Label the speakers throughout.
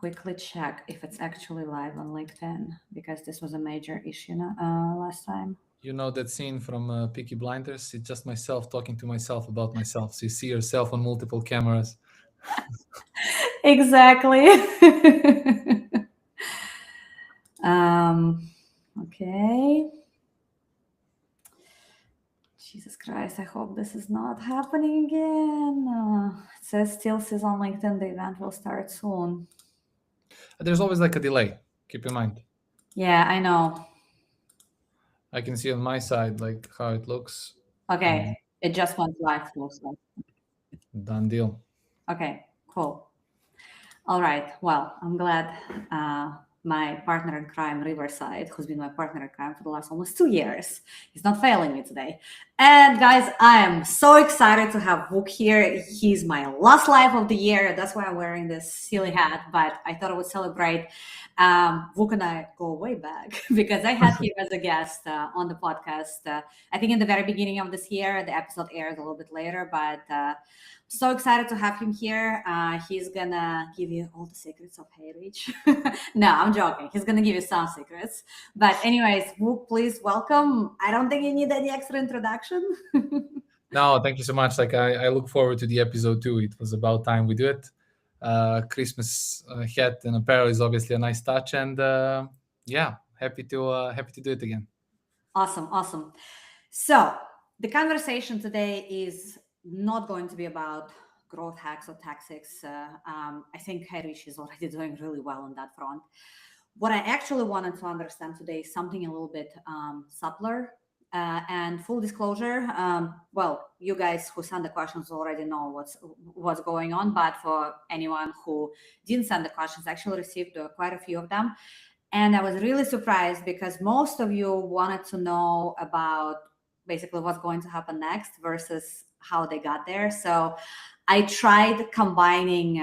Speaker 1: quickly check if it's actually live on LinkedIn because this was a major issue last time.
Speaker 2: You know that scene from Peaky Blinders? It's just myself talking to myself about myself. So you see yourself on multiple cameras.
Speaker 1: Exactly. Okay. Jesus Christ, I hope this is not happening again. It says on LinkedIn the event will start soon.
Speaker 2: There's always like a delay. Keep in mind.
Speaker 1: Yeah, I know.
Speaker 2: I can see on my side like how it looks.
Speaker 1: Okay, it just went live. Looks like.
Speaker 2: Done deal.
Speaker 1: Okay, cool. All right. Well, I'm glad my partner in crime, Riverside, who's been my partner in crime for the last almost 2 years, is not failing me today. And guys, I am so excited to have Vuk here. He's my last live of the year. That's why I'm wearing this silly hat. But I thought I would celebrate. Vuk and I go way back because I had him as a guest on the podcast. I think in the very beginning of this year, the episode aired a little bit later, but so excited to have him here. He's gonna give you all the secrets of HeyReach. No, I'm joking. He's gonna give you some secrets. But anyways, Vuk, please welcome. I don't think you need any extra introduction.
Speaker 2: No, thank you so much. Like I look forward to the episode too. It was about time we do it. Christmas hat and apparel is obviously a nice touch, and yeah, happy to do it again.
Speaker 1: Awesome. So the conversation today is not going to be about growth hacks or tactics. I think HeyReach is already doing really well on that front. What I actually wanted to understand today is something a little bit subtler. And full disclosure, well, you guys who send the questions already know what's going on. But for anyone who didn't send the questions, I actually received quite a few of them. And I was really surprised because most of you wanted to know about basically what's going to happen next versus how they got there. So I tried combining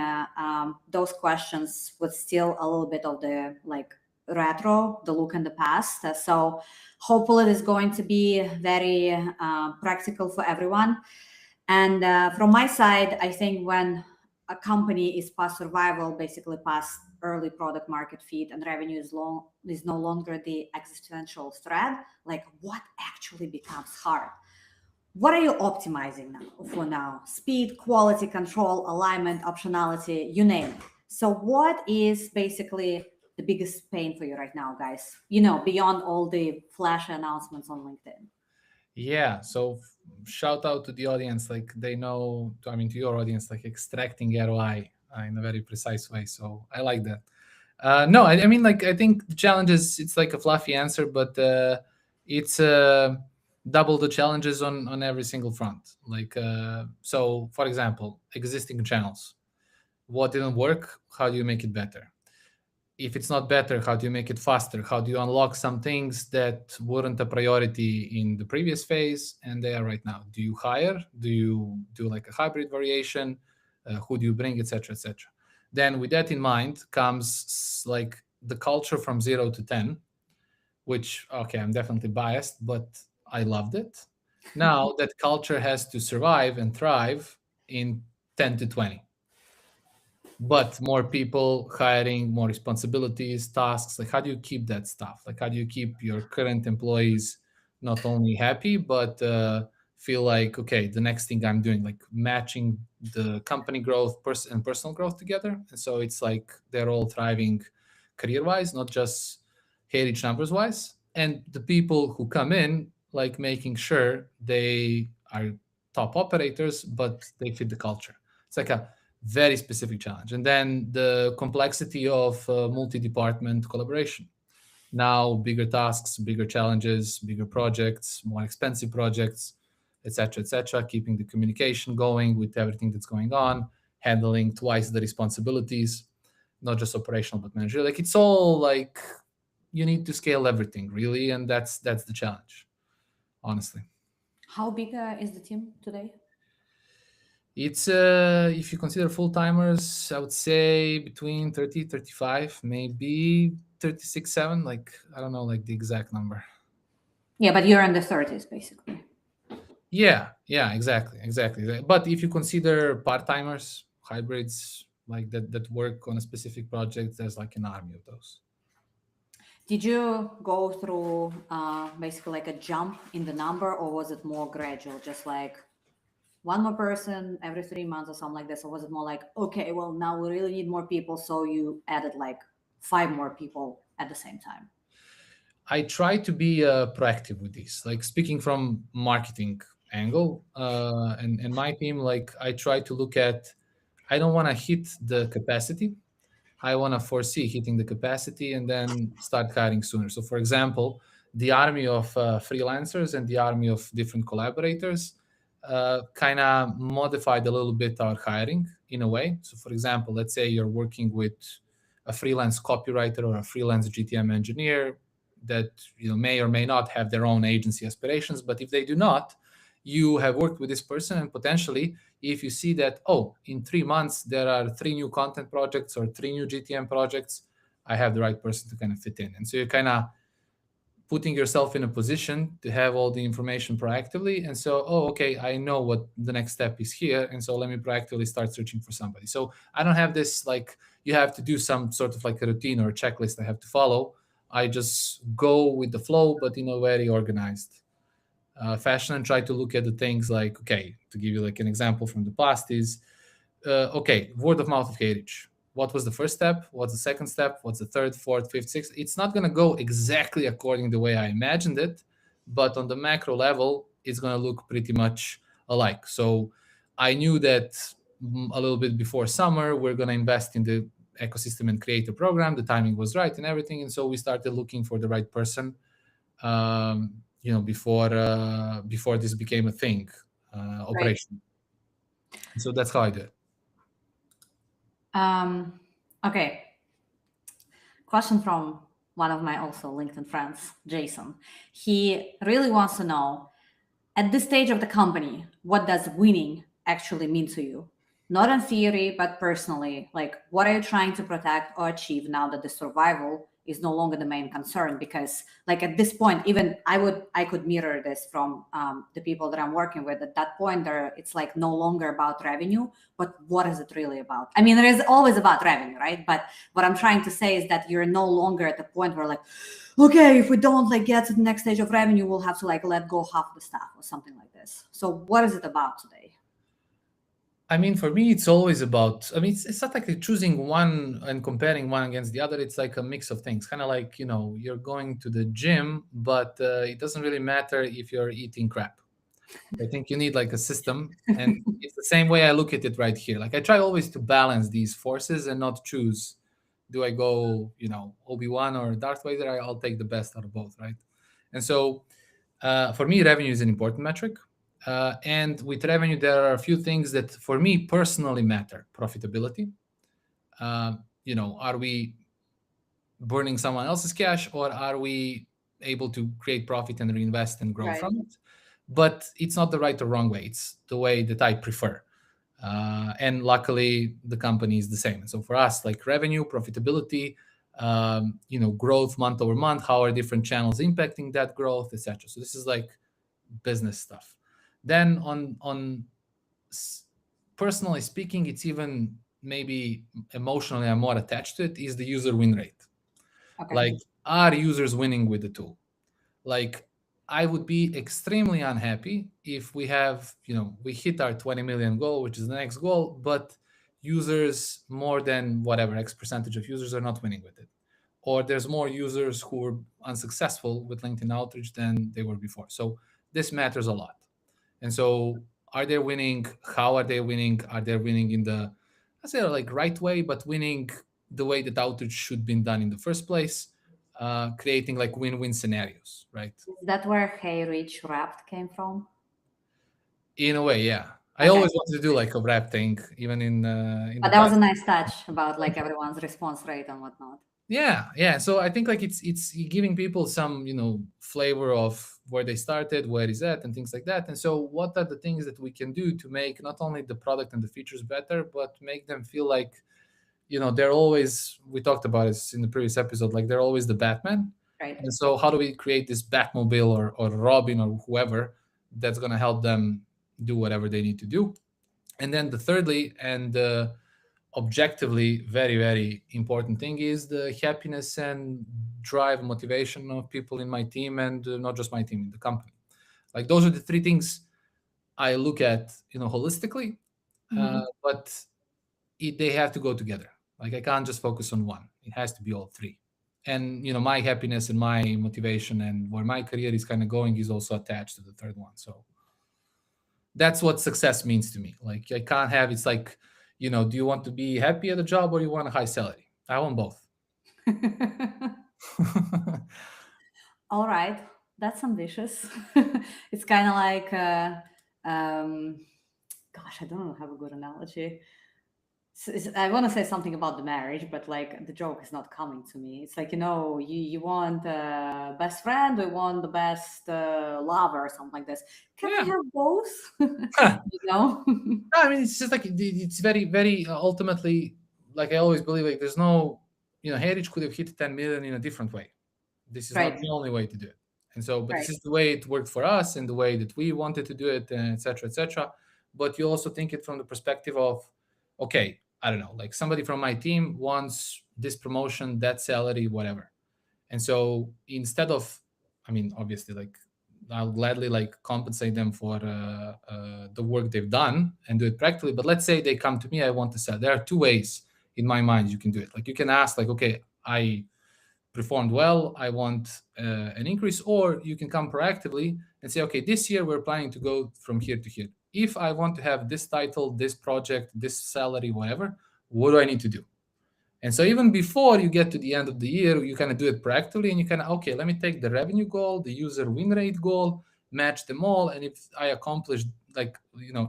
Speaker 1: those questions with still a little bit of the like retro, the look in the past. So hopefully it is going to be very practical for everyone. And from my side, I think when a company is past survival, basically past early product market fit and revenue is no longer the existential threat, like what actually becomes hard? What are you optimizing now? Speed, quality control, alignment, optionality, you name it. So what is basically the biggest pain for you right now, guys? Beyond all the flash announcements on LinkedIn.
Speaker 2: Yeah, so shout out to the audience, like they know, to your audience, like extracting ROI in a very precise way. So I like that. No, I mean, like I think the challenge is it's like a fluffy answer, but it's double the challenges on every single front. Like so, for example, existing channels. What didn't work? How do you make it better? If it's not better, how do you make it faster? How do you unlock some things that weren't a priority in the previous phase and they are right now? Do you hire? Do you do like a hybrid variation? Who do you bring, etc., etc.? Then with that in mind comes like the culture from 0 to 10, which, okay, I'm definitely biased, but I loved it. Now that culture has to survive and thrive in 10 to 20, but more people hiring, more responsibilities, tasks. Like how do you keep that stuff? Like how do you keep your current employees not only happy but feel like, okay, the next thing I'm doing, like matching the company growth and personal growth together. And so it's like they're all thriving career wise, not just HeyReach numbers wise. And the people who come in, like making sure they are top operators but they fit the culture. It's like a very specific challenge. And then the complexity of multi-department collaboration. Now bigger tasks, bigger challenges, bigger projects, more expensive projects, etc., keeping the communication going with everything that's going on, handling twice the responsibilities, not just operational but managerial. Like it's all like you need to scale everything really, and that's the challenge, honestly.
Speaker 1: How big is the team today?
Speaker 2: It's if you consider full timers, I would say between 30, 35, maybe 36, 7. Like I don't know, like the exact number.
Speaker 1: Yeah, but you're in the 30s, basically.
Speaker 2: Yeah, exactly. But if you consider part timers, hybrids, like that work on a specific project. There's like an army of those.
Speaker 1: Did you go through basically like a jump in the number, or was it more gradual, just like one more person every 3 months or something like this? Or was it more like, okay, well, now we really need more people, so you added like 5 more people at the same time?
Speaker 2: I try to be proactive with this, like speaking from marketing angle, and my team, like I try to look at, I don't want to hit the capacity. I want to foresee hitting the capacity and then start hiring sooner. So, for example, the army of freelancers and the army of different collaborators kind of modified a little bit our hiring in a way. So, for example, let's say you're working with a freelance copywriter or a freelance GTM engineer that may or may not have their own agency aspirations, but if they do not, you have worked with this person, and potentially if you see that, oh, in 3 months there are 3 new content projects or 3 new GTM projects, I have the right person to kind of fit in. And so you're kind of putting yourself in a position to have all the information proactively. And so, oh, okay, I know what the next step is here, and so let me proactively start searching for somebody. So I don't have this like you have to do some sort of like a routine or a checklist I have to follow. I just go with the flow, but in a very organized fashion, and try to look at the things like, okay, to give you like an example from the past is, okay, word of mouth of HeyReach. What was the first step? What's the second step? What's the third, fourth, fifth, sixth? It's not going to go exactly according the way I imagined it, but on the macro level, it's going to look pretty much alike. So I knew that a little bit before summer, we're going to invest in the ecosystem and creator program. The timing was right and everything. And so we started looking for the right person, before this became a thing, operation. Right. So that's how I do it.
Speaker 1: Okay. Question from one of my also LinkedIn friends, Jason. He really wants to know, at this stage of the company, what does winning actually mean to you? Not in theory, but personally. Like, what are you trying to protect or achieve now that the survival is no longer the main concern? Because like at this point, even I could mirror this from the people that I'm working with. At that point, it's like no longer about revenue, but what is it really about? I mean, it is always about revenue, right? But what I'm trying to say is that you're no longer at the point where like, okay, if we don't like get to the next stage of revenue, we'll have to like let go half the staff or something like this. So what is it about today?
Speaker 2: I mean, for me, it's always about, I mean, it's not like choosing one and comparing one against the other. It's like a mix of things, kind of like, you're going to the gym, but it doesn't really matter if you're eating crap. I think you need like a system. And it's the same way I look at it right here. Like I try always to balance these forces and not choose, do I go, Obi-Wan or Darth Vader? I'll take the best out of both, right? And so for me, revenue is an important metric. And with revenue, there are a few things that for me personally matter. Profitability. Are we burning someone else's cash, or are we able to create profit and reinvest and grow from it? But it's not the right or wrong way. It's the way that I prefer. And luckily, the company is the same. So for us, like revenue, profitability, growth month over month, how are different channels impacting that growth, etc. So this is like business stuff. Then on personally speaking, it's even maybe emotionally I'm more attached to it, is the user win rate. Okay. Like, are users winning with the tool? Like, I would be extremely unhappy if we have, we hit our 20 million goal, which is the next goal, but users, more than whatever X percentage of users, are not winning with it. Or there's more users who were unsuccessful with LinkedIn outreach than they were before. So this matters a lot. And so are they winning? How are they winning? Are they winning in the, I say like right way, but winning the way that outreach should be done in the first place, creating like win-win scenarios, right?
Speaker 1: Is that where HeyReach Wrapped came from?
Speaker 2: In a way, yeah. I always wanted to do like a wrap thing, even in
Speaker 1: but that was a nice touch about like everyone's response rate and whatnot.
Speaker 2: Yeah. So I think like it's giving people some, flavor of where they started, where is that, and things like that. And so what are the things that we can do to make not only the product and the features better, but make them feel like, they're always, we talked about it in the previous episode, like they're always the Batman.
Speaker 1: Right.
Speaker 2: And so how do we create this Batmobile or Robin or whoever that's going to help them do whatever they need to do? And then the thirdly, and objectively very, very important thing is the happiness and drive, motivation of people in my team, and not just my team, in the company. Like those are the three things I look at, holistically, but they have to go together. Like I can't just focus on one. It has to be all three. And my happiness and my motivation and where my career is kind of going is also attached to the third one. So that's what success means to me. Like I can't have, it's like, do you want to be happy at a job or you want a high salary? I want both.
Speaker 1: All right, that's ambitious. It's kind of like, gosh, I don't have a good analogy. I want to say something about the marriage, but like the joke is not coming to me. It's like, you want a best friend, or you want the best lover, or something like this. Can I have both?
Speaker 2: No, I mean, it's just like, it's very, very ultimately, like I always believe, like there's no, HeyReach could have hit 10 million in a different way. This is not the only way to do it. And so, but this is the way it worked for us and the way that we wanted to do it, and et cetera, et cetera. But you also think it from the perspective of, okay, I don't know, like somebody from my team wants this promotion, that salary, whatever. And so instead of, I mean, obviously, like I'll gladly like compensate them for the work they've done and do it practically. But let's say they come to me, I want to sell. There are two ways in my mind you can do it. Like you can ask, like, okay, I performed well, I want an increase, or you can come proactively and say, okay, this year we're planning to go from here to here. If I want to have this title, this project, this salary, whatever, what do I need to do? And so even before you get to the end of the year, you kind of do it proactively, and you kind of, okay, let me take the revenue goal, the user win rate goal, match them all. And if I accomplish, like,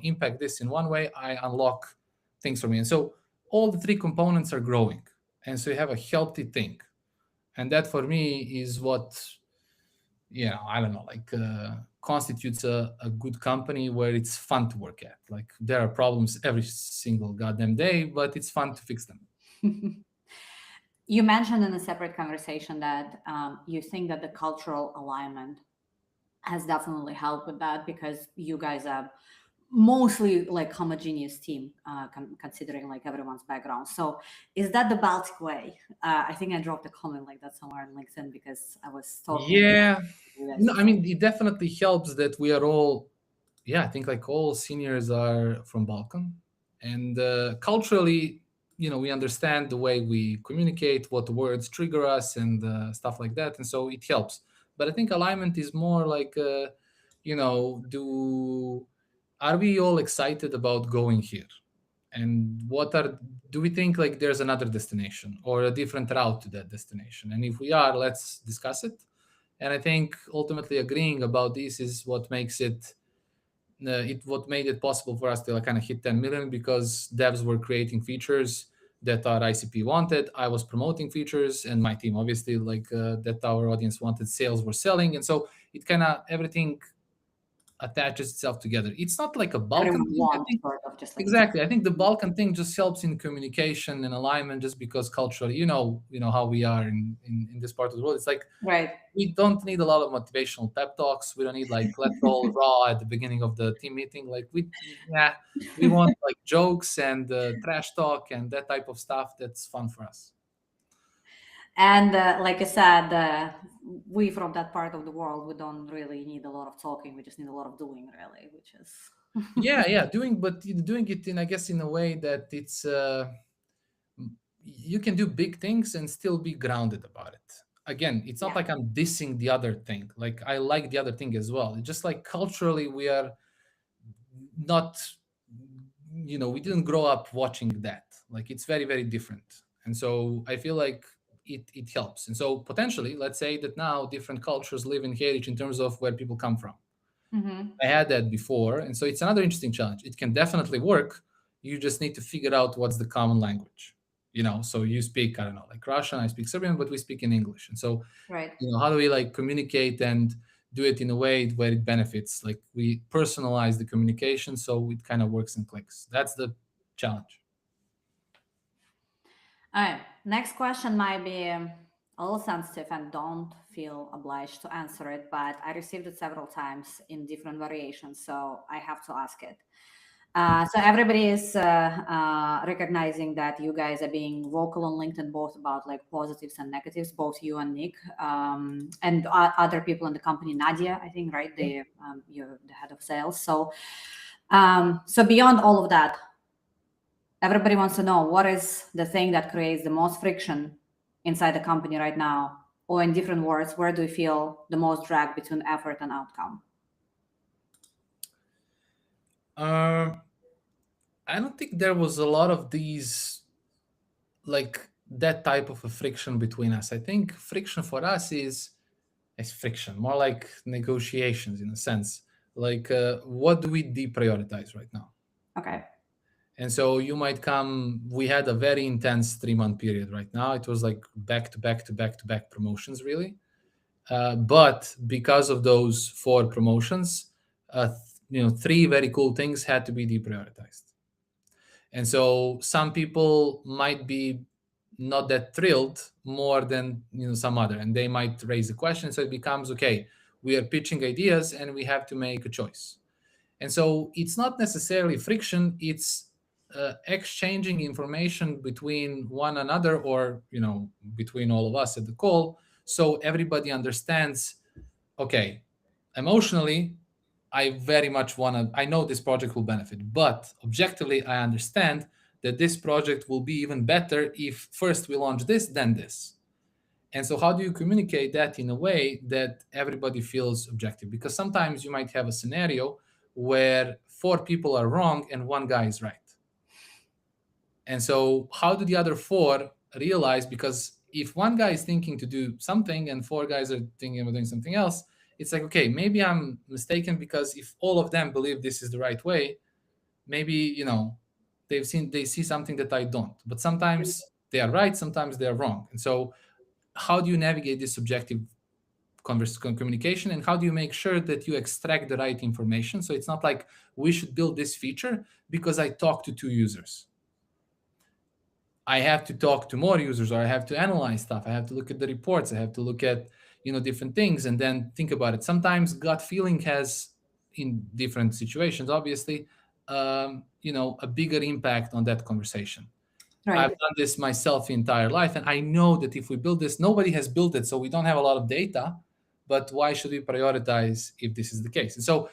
Speaker 2: impact this in one way, I unlock things for me. And so all the three components are growing. And so you have a healthy thing. And that for me is what, I don't know, like constitutes a good company where it's fun to work at. Like there are problems every single goddamn day, but it's fun to fix them.
Speaker 1: You mentioned in a separate conversation that you think that the cultural alignment has definitely helped with that, because you guys are mostly like homogeneous team, considering like everyone's background. So is that the Baltic way? I think I dropped a comment like that somewhere on LinkedIn because I was talking.
Speaker 2: Yeah. No, I mean, it definitely helps that we are all, I think like all seniors are from Balkan, and culturally, we understand the way we communicate, what words trigger us, and stuff like that, and so it helps. But I think alignment is more like, are we all excited about going here? And do we think like there's another destination or a different route to that destination? And if we are, let's discuss it. And I think ultimately agreeing about this is what makes what made it possible for us to like kind of hit 10 million, because devs were creating features that our ICP wanted. I was promoting features, and my team obviously like that our audience wanted. Sales were selling, and so it kind of everything attaches itself together. It's not like a Balkan thing. I think, exactly. I think the Balkan thing just helps in communication and alignment, just because culturally, you know how we are in this part of the world. It's like, we don't need a lot of motivational pep talks. We don't need like let's all raw at the beginning of the team meeting. Like we want like jokes and trash talk and that type of stuff. That's fun for us.
Speaker 1: And like I said, we from that part of the world, we don't really need a lot of talking. We just need a lot of doing, really, which is
Speaker 2: doing it in, I guess, in a way that it's you can do big things and still be grounded about it. Again, it's not like I'm dissing the other thing. Like I like the other thing as well. It's just like culturally we are not, we didn't grow up watching that. Like it's very, very different. And so I feel like it helps. And so potentially, let's say that now different cultures live in HeyReach in terms of where people come from. I had that before. And so it's another interesting challenge. It can definitely work. You just need to figure out what's the common language. So you speak, I don't know, like Russian, I speak Serbian, but we speak in English. And so, how do we like communicate and do it in a way where it benefits? Like we personalize the communication so it kind of works and clicks. That's the challenge.
Speaker 1: All right. Next question might be a little sensitive, and don't feel obliged to answer it, but I received it several times in different variations, so I have to ask it. So everybody is recognizing that you guys are being vocal on LinkedIn, both about like positives and negatives, both you and Nick, and other people in the company, Nadia, I think, right? You're the head of sales. So, so beyond all of that, everybody wants to know what is the thing that creates the most friction inside the company right now, or in different words, where do you feel the most drag between effort and outcome?
Speaker 2: I don't think there was a lot of these, like that type of a friction between us. I think friction for us is friction, more like negotiations in a sense. Like, what do we deprioritize right now?
Speaker 1: Okay.
Speaker 2: And so you might come. We had a very intense 3-month period right now. It was like back to back to back to back promotions, really. But because of those 4 promotions, 3 very cool things had to be deprioritized. And so some people might be not that thrilled more than some other, and they might raise a question. So it becomes, okay, we are pitching ideas and we have to make a choice. And so it's not necessarily friction, it's exchanging information between one another, or between all of us at the call, so everybody understands, okay, emotionally, I very much want to, I know this project will benefit, but objectively, I understand that this project will be even better if first we launch this, then this. And so, how do you communicate that in a way that everybody feels objective? Because sometimes you might have a scenario where 4 people are wrong and 1 guy is right. And so, how do the other 4 realize? Because if 1 guy is thinking to do something and 4 guys are thinking about doing something else, it's like, okay, maybe I'm mistaken, because if all of them believe this is the right way, maybe they see something that I don't. But sometimes they are right, sometimes they are wrong. And so, how do you navigate this subjective communication, and how do you make sure that you extract the right information? So it's not like, we should build this feature because I talked to 2 users. I have to talk to more users, or I have to analyze stuff. I have to look at the reports. I have to look at different things, and then think about it. Sometimes gut feeling has, in different situations, obviously, a bigger impact on that conversation.
Speaker 1: Right.
Speaker 2: I've done this myself the entire life, and I know that if we build this, nobody has built it, so we don't have a lot of data. But why should we prioritize if this is the case? And so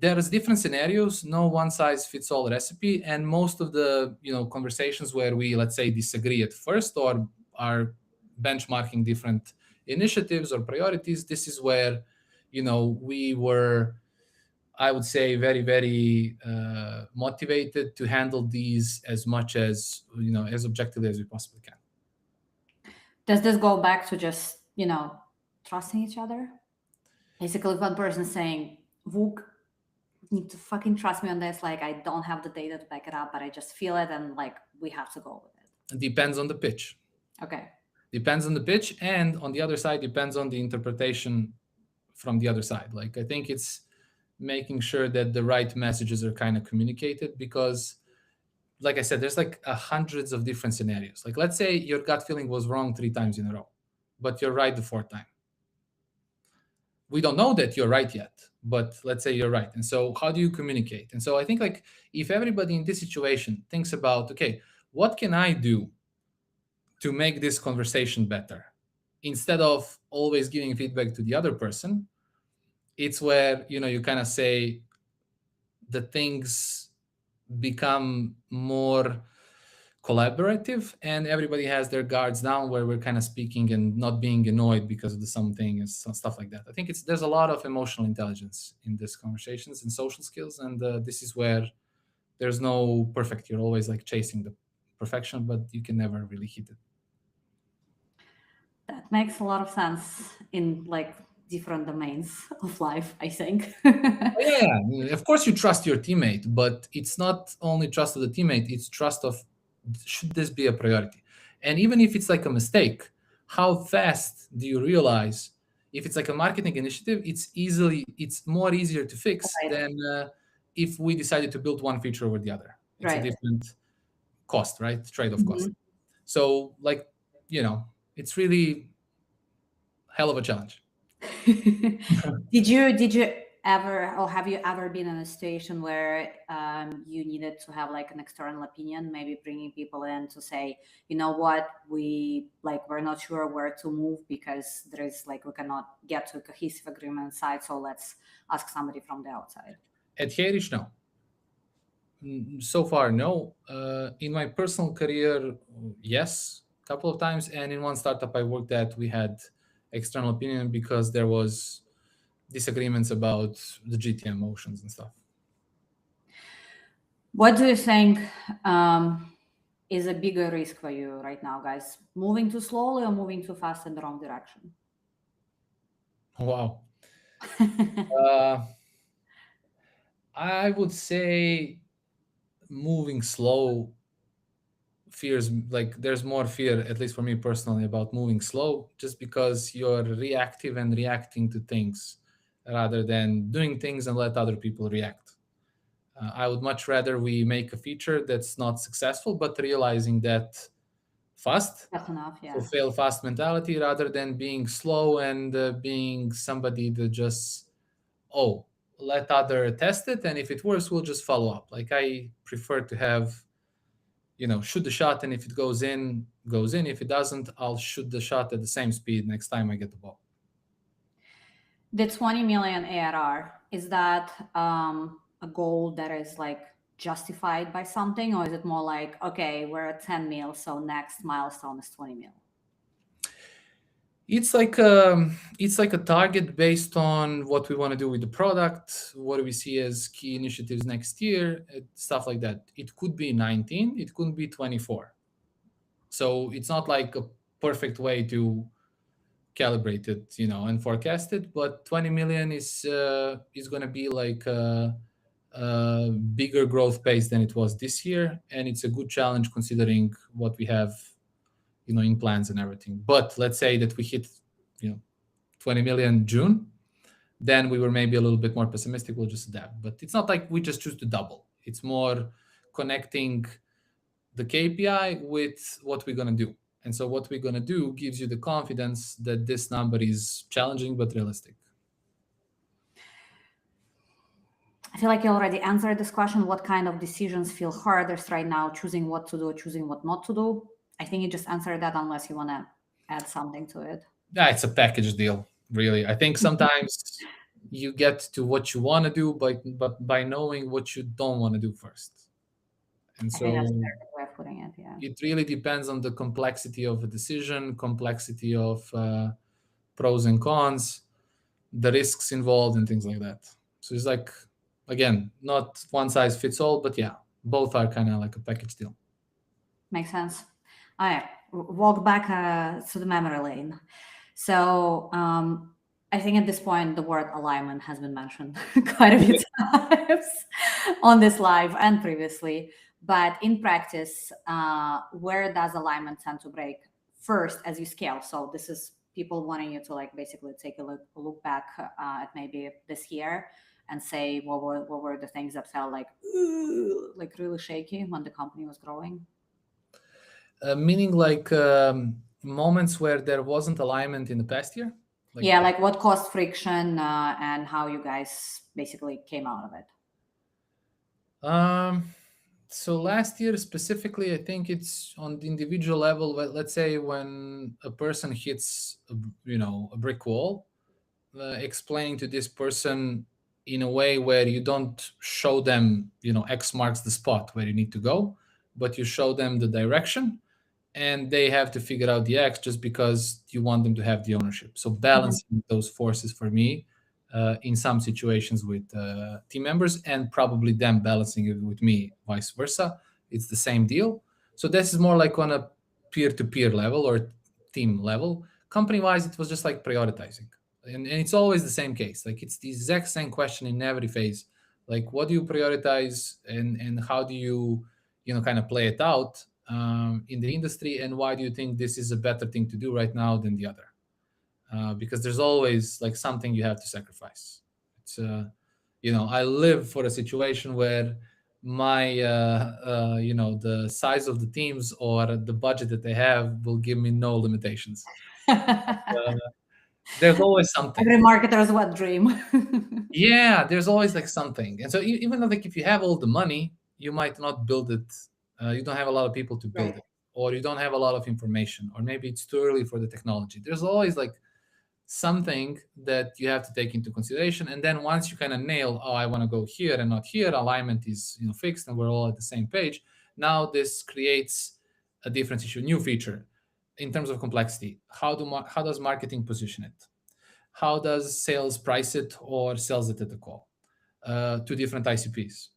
Speaker 2: there's different scenarios, no one size fits all recipe. And most of the conversations where we, let's say, disagree at first, or are benchmarking different initiatives or priorities, this is where we were, I would say, very, very motivated to handle these as much as as objectively as we possibly can.
Speaker 1: Does this go back to just trusting each other? Basically, if one person saying, Vuk, you need to fucking trust me on this, like, I don't have the data to back it up, but I just feel it, and like, we have to go with it.
Speaker 2: It depends on the pitch.
Speaker 1: Okay.
Speaker 2: Depends on the pitch, and on the other side, depends on the interpretation from the other side. Like, I think it's making sure that the right messages are kind of communicated, because, like I said, there's like hundreds of different scenarios. Like, let's say your gut feeling was wrong 3 times in a row, but you're right the 4th time. We don't know that you're right yet, but let's say you're right. And so, how do you communicate? And so, I think, like, if everybody in this situation thinks about, okay, what can I do to make this conversation better, instead of always giving feedback to the other person, it's where you kind of say the things become more collaborative, and everybody has their guards down, where we're kind of speaking and not being annoyed because of the something and stuff like that. I think there's a lot of emotional intelligence in these conversations and social skills, and this is where there's no perfect. You're always like chasing the perfection, but you can never really hit it.
Speaker 1: That makes a lot of sense in like different domains of life, I think.
Speaker 2: Yeah, of course you trust your teammate, but it's not only trust of the teammate, it's trust of, should this be a priority? And even if it's like a mistake, how fast do you realize? If it's like a marketing initiative, it's more easier to fix than if we decided to build one feature over the other. It's a different cost, right? Trade-off cost. So, like, it's really hell of a challenge.
Speaker 1: Did you ever, or have you ever been in a situation where you needed to have like an external opinion, maybe bringing people in to say, you know what, we're not sure where to move because there is like, we cannot get to a cohesive agreement inside, so let's ask somebody from the outside?
Speaker 2: At HeyReach, no. So far, no. In my personal career, yes, a couple of times. And in one startup I worked at, we had external opinion because there was disagreements about the GTM motions and stuff.
Speaker 1: What do you think is a bigger risk for you right now, guys? Moving too slowly or moving too fast in the wrong direction?
Speaker 2: Wow. I would say moving slow. Fears, like there's more fear, at least for me personally, about moving slow, just because you're reactive and reacting to things rather than doing things and let other people react. I would much rather we make a feature that's not successful, but realizing that fast.
Speaker 1: That's enough,
Speaker 2: So
Speaker 1: yeah.
Speaker 2: fail fast mentality rather than being slow and being somebody that just, oh, let other test it, and if it works, we'll just follow up. Like I prefer to have, shoot the shot, and if it goes in, goes in. If it doesn't, I'll shoot the shot at the same speed next time I get the ball.
Speaker 1: The 20 million ARR, is that a goal that is like justified by something, or is it more like, okay, we're at 10 mil, so next milestone is 20 mil?
Speaker 2: It's like a target based on what we want to do with the product, what do we see as key initiatives next year, stuff like that. It could be 19, it could be 24. So it's not like a perfect way to calibrate it, and forecast it. But 20 million is going to be like a bigger growth pace than it was this year, and it's a good challenge considering what we have, in plans and everything. But let's say that we hit, 20 million June, then we were maybe a little bit more pessimistic. We'll just adapt. But it's not like we just choose to double. It's more connecting the KPI with what we're going to do. And so what we're going to do gives you the confidence that this number is challenging but realistic.
Speaker 1: I feel like you already answered this question. What kind of decisions feel hardest right now, choosing what to do, choosing what not to do? I think you just answered that, unless you want to add something to it.
Speaker 2: Yeah, it's a package deal, really. I think sometimes you get to what you want to do, but by knowing what you don't want to do first. And
Speaker 1: I think that's a
Speaker 2: so
Speaker 1: very good way of putting it, yeah.
Speaker 2: it really depends on the complexity of a decision, complexity of pros and cons, the risks involved, and things like that. So it's like, again, not one size fits all, but yeah, both are kind of like a package deal.
Speaker 1: Makes sense. All right, walk back to the memory lane. So I think at this point, the word alignment has been mentioned quite a few times on this live and previously. But in practice, where does alignment tend to break first as you scale? So this is people wanting you to like basically take a look back at maybe this year and say what were the things that felt like really shaky when the company was growing.
Speaker 2: Meaning like moments where there wasn't alignment in the past year?
Speaker 1: Like what caused friction and how you guys basically came out of it.
Speaker 2: So last year specifically, I think it's on the individual level. Let's say when a person hits, a brick wall, explaining to this person in a way where you don't show them, X marks the spot where you need to go, but you show them the direction, and they have to figure out the X just because you want them to have the ownership. So balancing those forces for me, in some situations with team members, and probably them balancing it with me, vice versa. It's the same deal. So this is more like on a peer-to-peer level or team level. Company-wise, it was just like prioritizing. And it's always the same case. Like it's the exact same question in every phase. Like what do you prioritize, and how do you, kind of play it out in the industry, and why do you think this is a better thing to do right now than the other? Because there's always like something you have to sacrifice. It's I live for a situation where my the size of the teams or the budget that they have will give me no limitations. There's always something.
Speaker 1: Every marketer's wet dream.
Speaker 2: Yeah, there's always like something. And so even though like if you have all the money, you might not build it. You don't have a lot of people to build
Speaker 1: Right.
Speaker 2: it, or you don't have a lot of information, or maybe it's too early for the technology. There's always like something that you have to take into consideration. And then once you kind of nail, oh, I want to go here and not here, alignment is fixed, and we're all at the same page. Now this creates a different issue, new feature in terms of complexity. How does marketing position it? How does sales price it or sells it at the call? To different ICPs.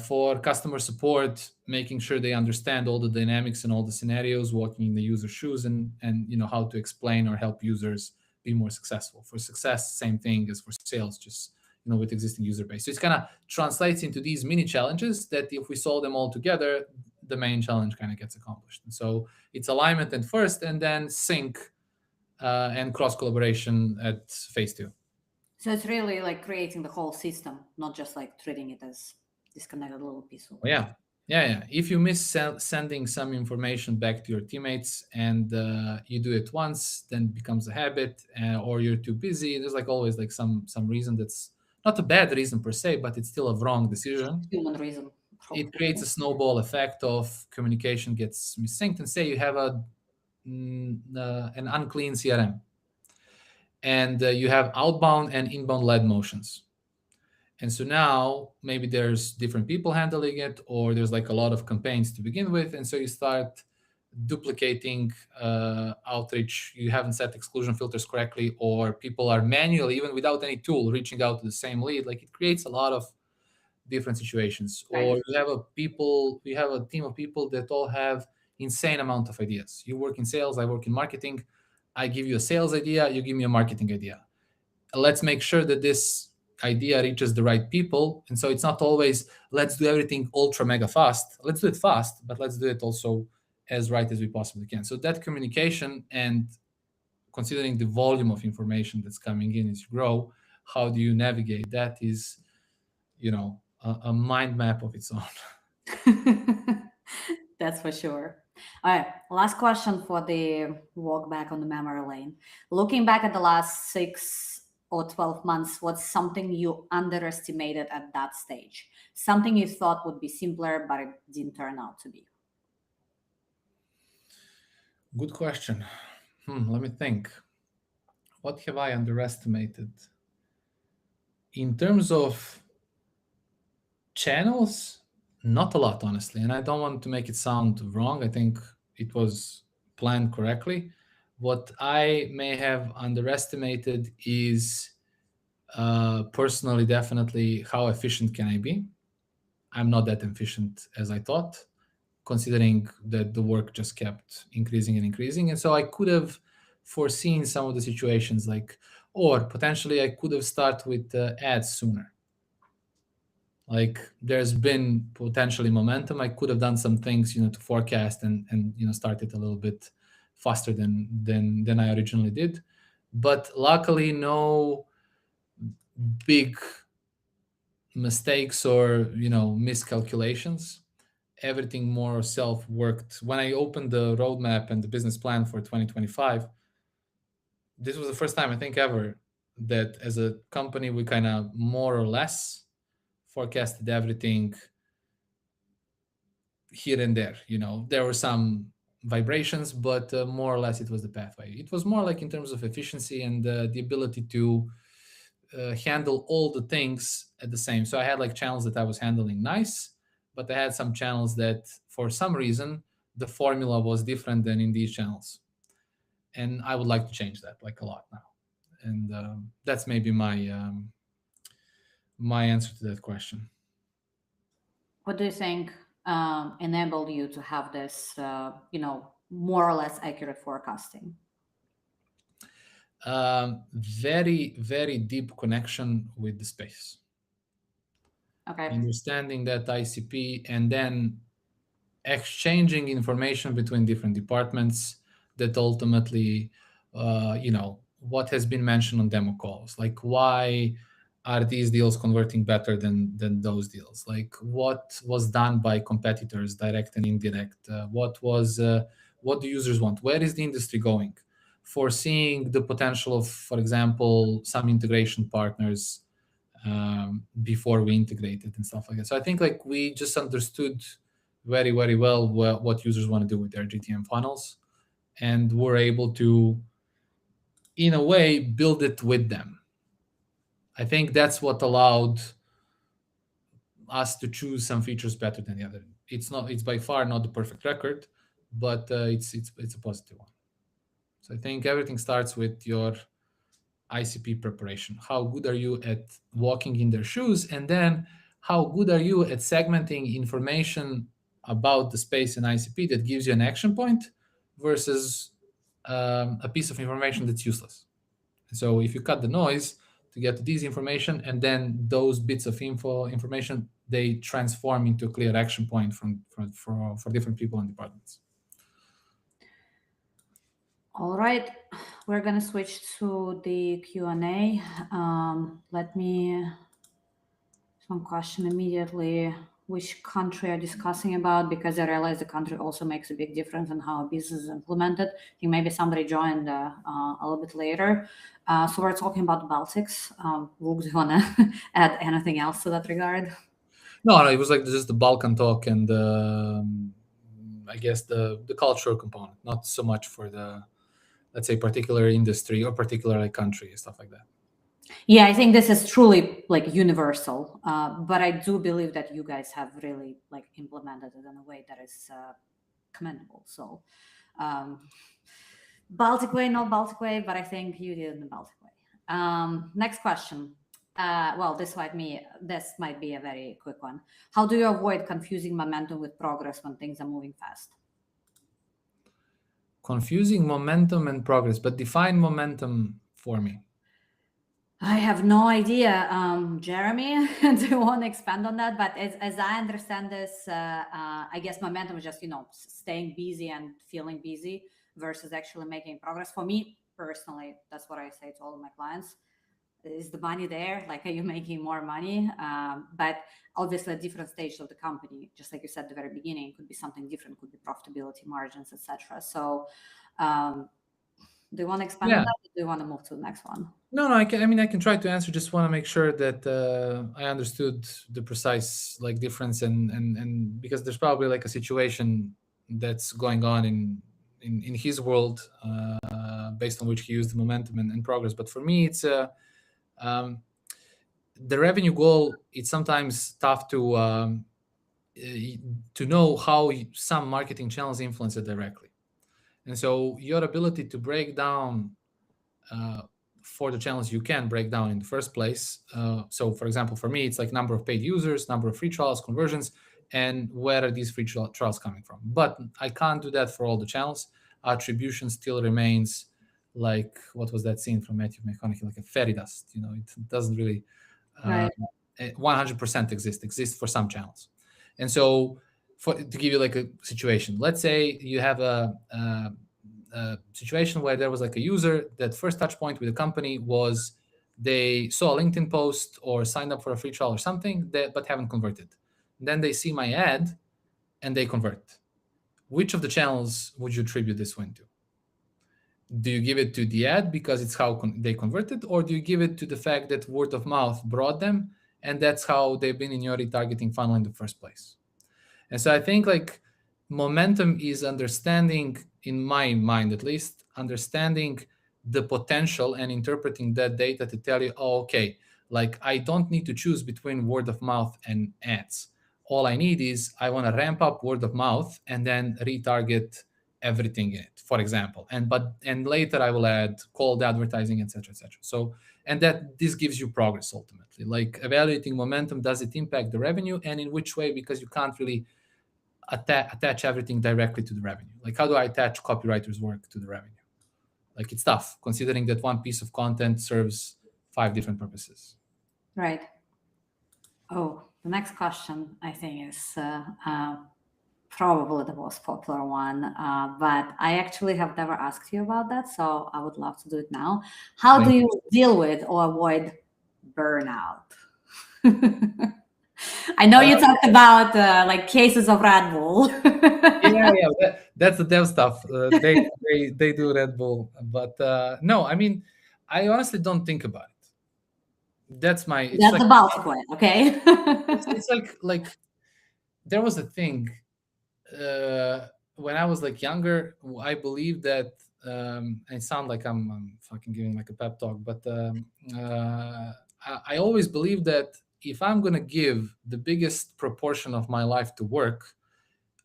Speaker 2: For customer support, making sure they understand all the dynamics and all the scenarios, walking in the user's shoes, and how to explain or help users be more successful. For success, same thing as for sales, just with existing user base. So it kind of translates into these mini challenges that if we solve them all together, the main challenge kind of gets accomplished. And so it's alignment at first, and then sync and cross collaboration at phase 2.
Speaker 1: So it's really like creating the whole system, not just like treating it as disconnected little piece of.
Speaker 2: Yeah. If you miss sending some information back to your teammates, and you do it once, then it becomes a habit, or you're too busy. There's like always like some reason that's not a bad reason per se, but it's still a wrong decision.
Speaker 1: Human reason.
Speaker 2: It creates a snowball effect of communication gets missynced. And say you have an unclean CRM, and you have outbound and inbound led motions. And so now maybe there's different people handling it, or there's like a lot of campaigns to begin with. And so you start duplicating outreach. You haven't set exclusion filters correctly, or people are manually, even without any tool, reaching out to the same lead. Like it creates a lot of different situations.
Speaker 1: Right.
Speaker 2: Or you have a team of people that all have insane amount of ideas. You work in sales, I work in marketing. I give you a sales idea, you give me a marketing idea. Let's make sure that this idea reaches the right people. And so it's not always let's do everything ultra mega fast. Let's do it fast, but let's do it also as right as we possibly can. So that communication, and considering the volume of information that's coming in as you grow, how do you navigate that is a mind map of its own.
Speaker 1: That's for sure. All right, last question for the walk back on the memory lane. Looking back at the last 6 or 12 months, what's something you underestimated at that stage? Something you thought would be simpler, but it didn't turn out to be?
Speaker 2: Good question. Let me think. What have I underestimated? In terms of channels, not a lot, honestly. And I don't want to make it sound wrong. I think it was planned correctly. What I may have underestimated is personally, definitely, how efficient can I be? I'm not that efficient as I thought, considering that the work just kept increasing and increasing. And so I could have foreseen some of the situations, or potentially I could have started with ads sooner. Like there's been potentially momentum. I could have done some things, to forecast and started a little bit faster than I originally did. But luckily, no big mistakes or miscalculations. Everything more self worked. When I opened the roadmap and the business plan for 2025, this was the first time I think ever that as a company we kind of more or less forecasted everything here and there. There were some vibrations, but more or less it was the pathway. It was more like in terms of efficiency and the ability to handle all the things at the same. So I had like channels that I was handling nice, but I had some channels that for some reason the formula was different than in these channels. And I would like to change that like a lot now. And that's maybe my my answer to that question.
Speaker 1: What do you think enabled you to have this, more or less accurate forecasting?
Speaker 2: Very, very deep connection with the space.
Speaker 1: Okay.
Speaker 2: Understanding that ICP, and then exchanging information between different departments that ultimately, what has been mentioned on demo calls, like why are these deals converting better than those deals? Like what was done by competitors, direct and indirect? What do users want? Where is the industry going? foreseeing the potential of, for example, some integration partners before we integrated and stuff like that. So I think like we just understood very, very well what users want to do with their GTM funnels, and we're able to, in a way, build it with them. I think that's what allowed us to choose some features better than the other. It's by far not the perfect record, but it's a positive one. So I think everything starts with your ICP preparation. How good are you at walking in their shoes? And then how good are you at segmenting information about the space in ICP that gives you an action point versus a piece of information that's useless? So if you cut the noise to get to this information, and then those bits of information, they transform into a clear action point for different people and departments.
Speaker 1: All right, we're going to switch to the Q&A. Let me, some question immediately. Which country are you discussing about? Because I realize the country also makes a big difference in how a business is implemented. I think maybe somebody joined a little bit later. So we're talking about the Baltics. Vuk, do you want to add anything else to that regard?
Speaker 2: No, it was like just the Balkan talk and I guess the cultural component, not so much for the, let's say, particular industry or particular like country and stuff like that.
Speaker 1: Yeah, I think this is truly like universal, but I do believe that you guys have really like implemented it in a way that is commendable. So Baltic way, not Baltic way, but I think you did it in the Baltic way. Next question. Well, this might be a very quick one. How do you avoid confusing momentum with progress when things are moving fast?
Speaker 2: Confusing momentum and progress, but define momentum for me.
Speaker 1: I have no idea. Jeremy, do you want to expand on that? But as I understand this, I guess momentum is just, staying busy and feeling busy versus actually making progress. For me personally, that's what I say to all of my clients. Is the money there? Like, are you making more money? But obviously at different stages of the company, just like you said at the very beginning, it could be something different, could be profitability, margins, etc. So do you want to expand on that, or do you want to move to the next one?
Speaker 2: No, I can try to answer. Just want to make sure that I understood the precise like difference, and because there's probably like a situation that's going on in his world based on which he used the momentum and progress. But for me, it's the revenue goal. It's sometimes tough to know how some marketing channels influence it directly, and so your ability to break down for the channels you can break down in the first place. So for example, for me, it's like number of paid users, number of free trials, conversions, and where are these free trials coming from. But I can't do that for all the channels. Attribution still remains like, what was that scene from Matthew McConaughey, like a fairy dust. It doesn't really 100% exist for some channels. And so to give you like a situation, let's say you have a situation where there was like a user that first touch point with the company was they saw a LinkedIn post or signed up for a free trial or something, but haven't converted. Then they see my ad and they convert. Which of the channels would you attribute this win to? Do you give it to the ad because it's how they converted, or do you give it to the fact that word of mouth brought them and that's how they've been in your retargeting funnel in the first place? And so I think like momentum is understanding, in my mind at least, understanding the potential and interpreting that data to tell you, okay, like I don't need to choose between word of mouth and ads. All I need is I want to ramp up word of mouth and then retarget everything in it, for example. And later I will add cold advertising, etc. So, and that this gives you progress ultimately. Like evaluating momentum, does it impact the revenue, and in which way? Because you can't really attach everything directly to the revenue. Like, how do I attach copywriters' work to the revenue? Like, it's tough considering that one piece of content serves 5 different purposes.
Speaker 1: Right. Oh, the next question I think is probably the most popular one, but I actually have never asked you about that, so I would love to do it now. How do you deal with or avoid burnout? I know you talked about like cases of Red Bull.
Speaker 2: That's the dev stuff. They do Red Bull, but no, I mean, I honestly don't think about it. That's my. It's
Speaker 1: That's
Speaker 2: like
Speaker 1: about to quit, okay?
Speaker 2: it's like there was a thing when I was like younger. I believe that I sound like I'm fucking giving like a pep talk, but I always believe that if I'm gonna give the biggest proportion of my life to work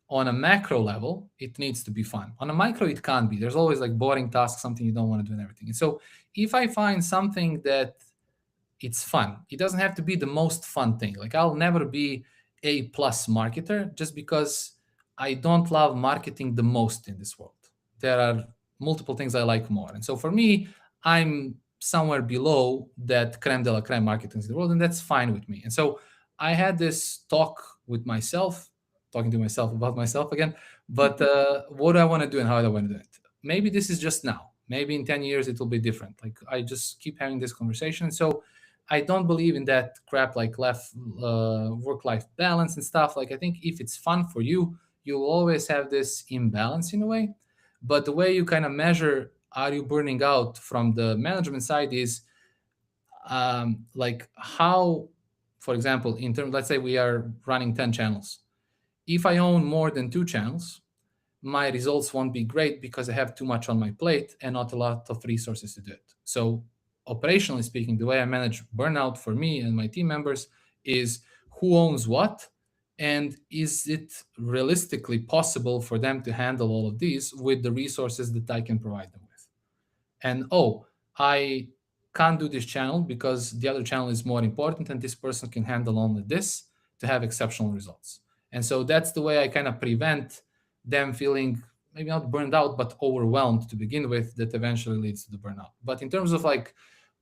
Speaker 2: on a macro level, it needs to be fun. On a micro, it can't be. There's always like boring tasks, something you don't want to do, and everything. And so, if I find something that it's fun, it doesn't have to be the most fun thing. Like I'll never be a plus marketer just because I don't love marketing the most in this world. There are multiple things I like more, and so for me, I'm somewhere below that creme de la creme marketing in the world, and that's fine with me. And so I had this talk with myself, talking to myself about myself again. But what do I want to do and how do I want to do it? Maybe this is just now. Maybe in 10 years it will be different. Like I just keep having this conversation. So I don't believe in that crap like left work-life balance and stuff. Like I think if it's fun for you, you'll always have this imbalance in a way. But the way you kind of measure are you burning out from the management side is like how, for example, in terms, let's say we are running 10 channels. If I own more than 2 channels, my results won't be great because I have too much on my plate and not a lot of resources to do it. So, operationally speaking, the way I manage burnout for me and my team members is who owns what, and is it realistically possible for them to handle all of these with the resources that I can provide them with. And I can't do this channel because the other channel is more important and this person can handle only this to have exceptional results. And so that's the way I kind of prevent them feeling maybe not burned out but overwhelmed to begin with, that eventually leads to the burnout. But in terms of like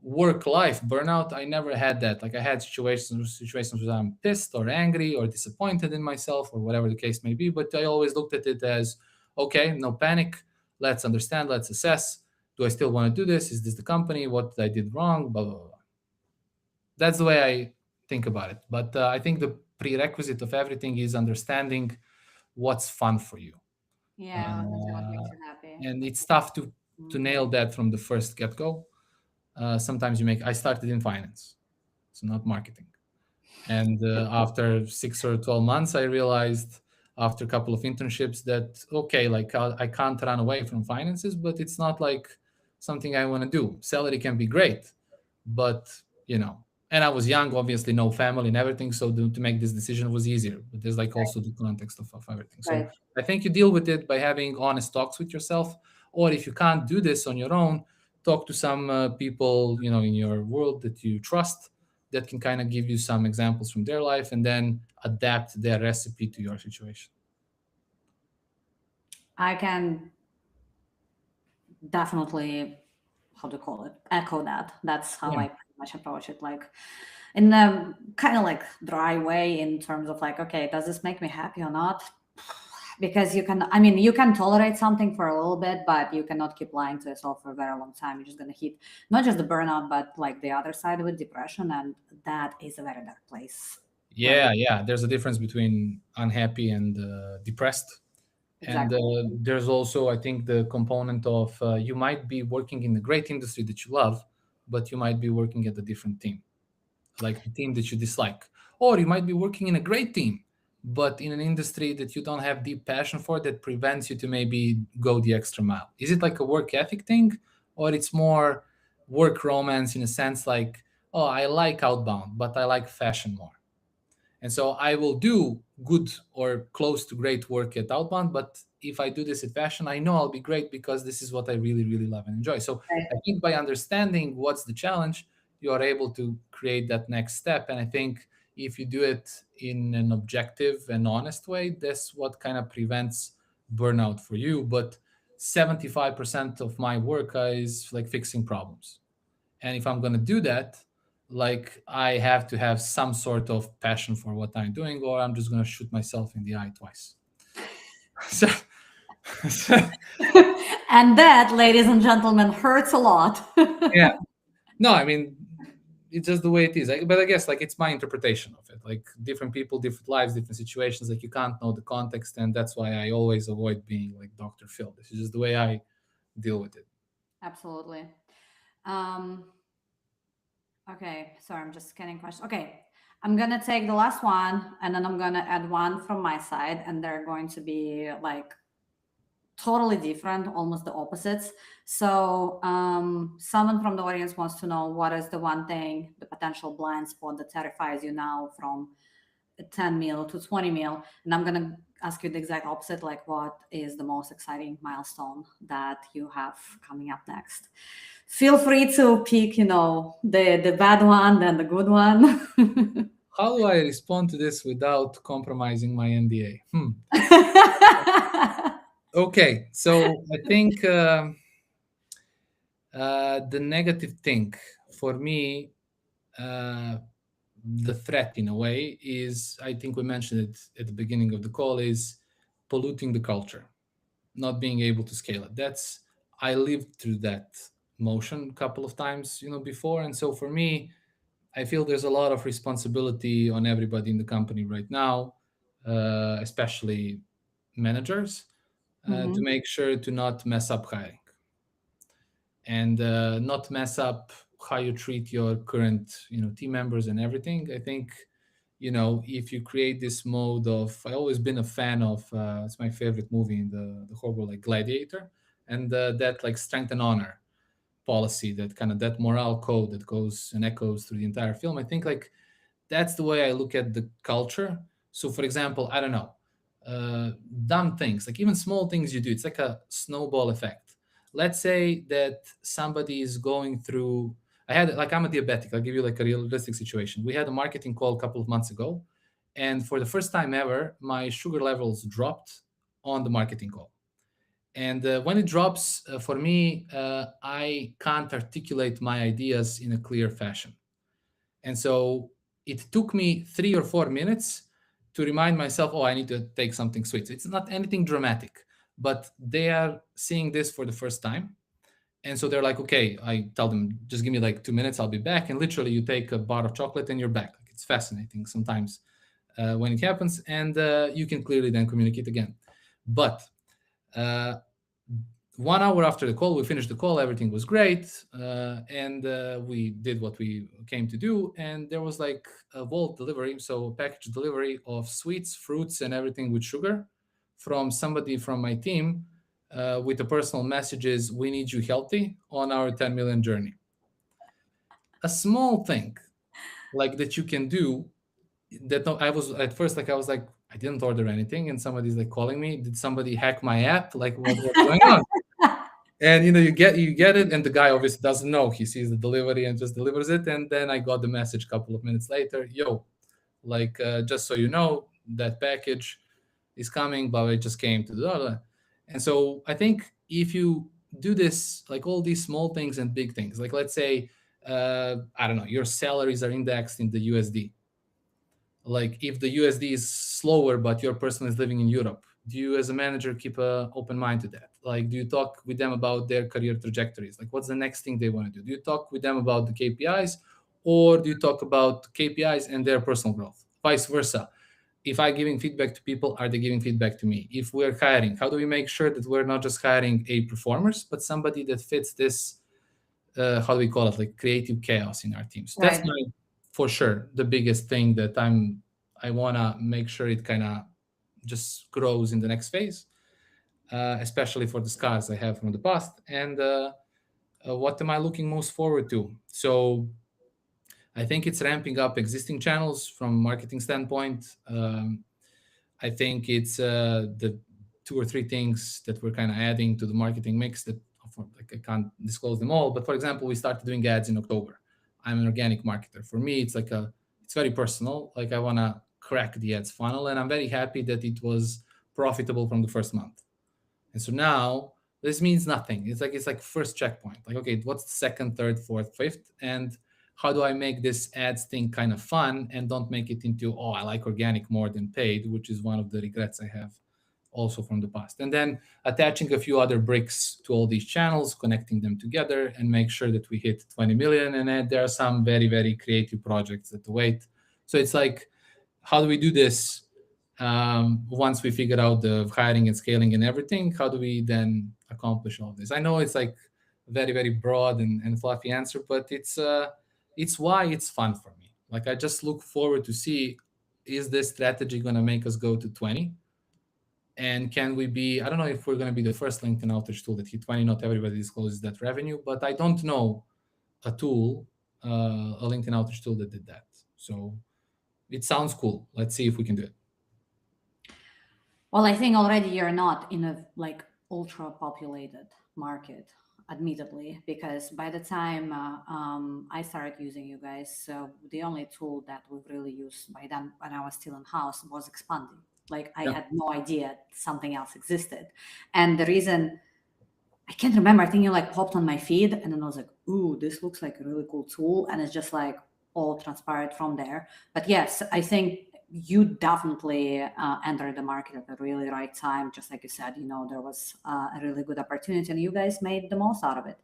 Speaker 2: work life burnout, I never had that. Like I had situations where I'm pissed or angry or disappointed in myself or whatever the case may be, but I always looked at it as okay, no panic, let's understand, let's assess, do I still want to do this? Is this the company? What I did wrong? Blah, blah, blah. That's the way I think about it. But I think the prerequisite of everything is understanding what's fun for you.
Speaker 1: Yeah, that's what makes you happy.
Speaker 2: And it's tough to nail that from the first get-go. Sometimes I started in finance, so not marketing. And after 6 or 12 months, I realized after a couple of internships that, okay, like I can't run away from finances, but it's not like something I want to do. Salary can be great, but, and I was young, obviously no family and everything. So to make this decision was easier, but there's like also the context of everything. So
Speaker 1: Right.
Speaker 2: I think you deal with it by having honest talks with yourself, or if you can't do this on your own, talk to some people, in your world that you trust, that can kind of give you some examples from their life and then adapt their recipe to your situation.
Speaker 1: I can definitely, how to call it, echo that. That's how I pretty much approach it, like in a kind of like dry way, in terms of like, okay, does this make me happy or not? Because you can tolerate something for a little bit, but you cannot keep lying to yourself for a very long time. You're just going to hit not just the burnout, but like the other side of it, depression. And that is a very dark place.
Speaker 2: Yeah. There's a difference between unhappy and depressed.
Speaker 1: Exactly.
Speaker 2: And there's also, I think, the component of you might be working in a great industry that you love, but you might be working at a different team, like the team that you dislike. Or you might be working in a great team, but in an industry that you don't have deep passion for, that prevents you to maybe go the extra mile. Is it like a work ethic thing, or it's more work romance in a sense like, oh, I like outbound, but I like fashion more. And so I will do good or close to great work at outbound, but if I do this at fashion, I know I'll be great because this is what I really, really love and enjoy. So
Speaker 1: Right.
Speaker 2: I think by understanding what's the challenge, you are able to create that next step. And I think if you do it in an objective and honest way, that's what kind of prevents burnout for you. But 75% of my work is like fixing problems. And if I'm going to do that, like I have to have some sort of passion for what I'm doing, or I'm just going to shoot myself in the eye twice. So,
Speaker 1: and that, ladies and gentlemen, hurts a lot.
Speaker 2: yeah. No, I mean, it's just the way it is. But I guess like it's my interpretation of it. like different people, different lives, different situations. Like you can't know the context, and that's why I always avoid being like Dr. Phil. This is just the way I deal with it.
Speaker 1: Absolutely. Um, okay, sorry, I'm just scanning questions. Okay, I'm gonna take the last one, and then I'm gonna add one from my side, and they're going to be like totally different, almost the opposites. So, someone from the audience wants to know what is the one thing, the potential blind spot that terrifies you now from 10 mil to 20 mil. And I'm going to ask you the exact opposite, like what is the most exciting milestone that you have coming up next? Feel free to pick, the bad one, then the good one.
Speaker 2: How do I respond to this without compromising my NDA? Okay, so I think the negative thing for me, the threat in a way is, I think we mentioned it at the beginning of the call, is polluting the culture, not being able to scale it. I lived through that motion a couple of times, before. And so for me, I feel there's a lot of responsibility on everybody in the company right now, especially managers, to make sure to not mess up hiring and not mess up how you treat your current team members and everything. I think if you create this mode of, I always been a fan of, it's my favorite movie in the whole world, like Gladiator, and that like strength and honor policy, that kind of that morale code that goes and echoes through the entire film. I think like that's the way I look at the culture. So for example, I don't know, dumb things, like even small things you do, it's like a snowball effect. Let's say that somebody is going through, I'm a diabetic. I'll give you like a realistic situation. We had a marketing call a couple of months ago, and for the first time ever, my sugar levels dropped on the marketing call. And when it drops, for me, I can't articulate my ideas in a clear fashion. And so it took me 3 or 4 minutes to remind myself, oh, I need to take something sweet. So it's not anything dramatic, but they are seeing this for the first time. And so they're like, okay, I tell them, just give me like 2 minutes, I'll be back. And literally you take a bar of chocolate and you're back. Like, it's fascinating sometimes when it happens, and you can clearly then communicate again. But 1 hour after the call, we finished the call, everything was great, and we did what we came to do. And there was like a vault delivery, so a package delivery of sweets, fruits, and everything with sugar from somebody from my team, with the personal messages, we need you healthy on our 10 million journey. A small thing like that you can do, that I was at first like, I was like, I didn't order anything, and somebody's like calling me, did somebody hack my app? Like what's going on? And you get it, and the guy obviously doesn't know. He sees the delivery and just delivers it. And then I got the message a couple of minutes later, yo, like just so you know, that package is coming, but it just came to the other. And so I think if you do this, like all these small things and big things, like let's say I don't know, your salaries are indexed in the USD. Like if the USD is slower but your person is living in Europe, do you as a manager keep an open mind to that? Like, do you talk with them about their career trajectories? Like, what's the next thing they want to do? Do you talk with them about the KPIs, or do you talk about KPIs and their personal growth? Vice versa. If I'm giving feedback to people, are they giving feedback to me? If we're hiring, how do we make sure that we're not just hiring A performers, but somebody that fits this, how do we call it, like creative chaos in our teams?
Speaker 1: Right.
Speaker 2: That's my, for sure, the biggest thing that I want to make sure it kind of just grows in the next phase, especially for the scars I have from the past. And what am I looking most forward to? So I think it's ramping up existing channels from marketing standpoint. I think it's the 2 or 3 things that we're kind of adding to the marketing mix that, like, I can't disclose them all. But for example, we started doing ads in October. I'm an organic marketer. For me, it's very personal. Like, I want to crack the ads funnel, and I'm very happy that it was profitable from the first month. And so now this means nothing. It's like first checkpoint. Like, okay, what's the second, third, fourth, fifth, and how do I make this ads thing kind of fun and don't make it into, oh, I like organic more than paid, which is one of the regrets I have also from the past. And then attaching a few other bricks to all these channels, connecting them together, and make sure that we hit 20 million. And then there are some very, very creative projects that wait. So it's like how do we do this once we figure out the hiring and scaling and everything? How do we then accomplish all this? I know it's like very, very broad and fluffy answer, but it's why it's fun for me. Like I just look forward to see, is this strategy going to make us go to 20? And can we be, I don't know if we're going to be the first LinkedIn outreach tool that hit 20. Not everybody discloses that revenue, but I don't know a tool, a LinkedIn outreach tool that did that. So it sounds cool. Let's see if we can do it.
Speaker 1: Well, I think already you're not in a like ultra populated market, admittedly, because by the time I started using you guys, the only tool that we've really used by then when I was still in house was expanding. Like I had no idea something else existed. And the reason I can't remember, I think you like popped on my feed and then I was like, ooh, this looks like a really cool tool. And it's just like all transpired from there. But yes, I think you definitely entered the market at the really right time. Just like you said, there was a really good opportunity and you guys made the most out of it.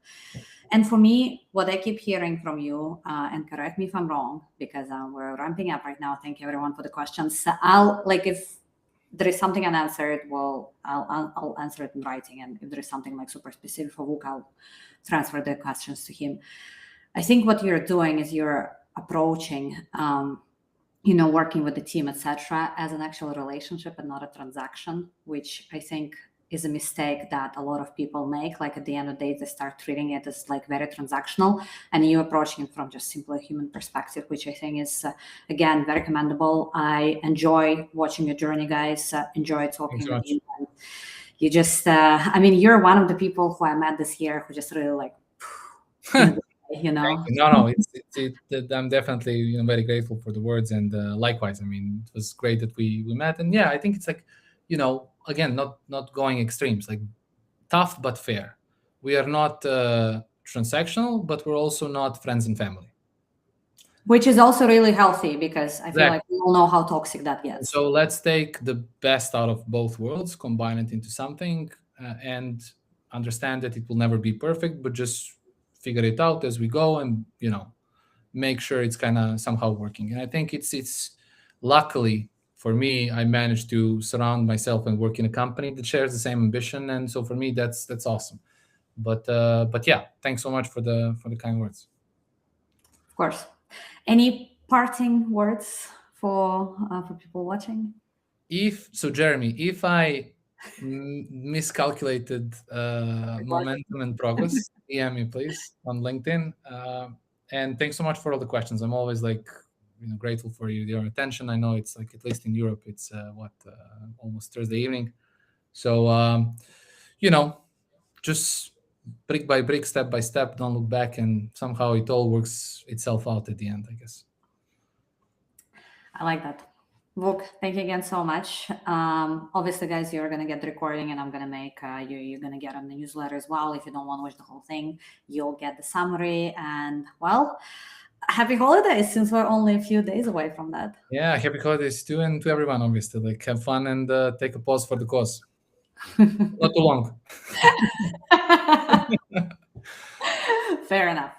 Speaker 1: And for me, what I keep hearing from you, and correct me if I'm wrong, because we're ramping up right now. Thank you everyone for the questions. If there is something unanswered, well, I'll answer it in writing. And if there is something like super specific for Vuk, I'll transfer the questions to him. I think what you're doing is you're approaching, working with the team, etc., as an actual relationship and not a transaction, which I think is a mistake that a lot of people make. Like at the end of the day, they start treating it as like very transactional, and you approaching it from just simply a human perspective, which I think is, again, very commendable. I enjoy watching your journey, guys. Enjoy talking with you. And you just, you're one of the people who I met this year who just really like,
Speaker 2: No, I'm definitely very grateful for the words, and likewise. I mean, it was great that we met, and yeah, I think it's like, again, not going extremes, like tough but fair. We are not transactional, but we're also not friends and family,
Speaker 1: which is also really healthy, because I feel like we all know how toxic that gets.
Speaker 2: So let's take the best out of both worlds, combine it into something, and understand that it will never be perfect, but just figure it out as we go, and make sure it's kind of somehow working. And I think it's luckily for me, I managed to surround myself and work in a company that shares the same ambition, and so for me that's awesome. But yeah, thanks so much for the kind words.
Speaker 1: Of course. Any parting words for people watching?
Speaker 2: Jeremy, if I miscalculated momentum and progress, DM me please on LinkedIn. And thanks so much for all the questions. I'm always like grateful for your attention. I know it's like, at least in Europe, it's almost Thursday evening. So just brick by brick, step by step, don't look back, and somehow it all works itself out at the end, I guess.
Speaker 1: I like that. Vuk, thank you again so much. Obviously, guys, you're going to get the recording, and I'm going to make you're going to get on the newsletter as well. If you don't want to watch the whole thing, you'll get the summary. And well, happy holidays, since we're only a few days away from that.
Speaker 2: Yeah, happy holidays too, and to everyone, obviously. Like, have fun and take a pause for the cause. Not too long.
Speaker 1: Fair enough.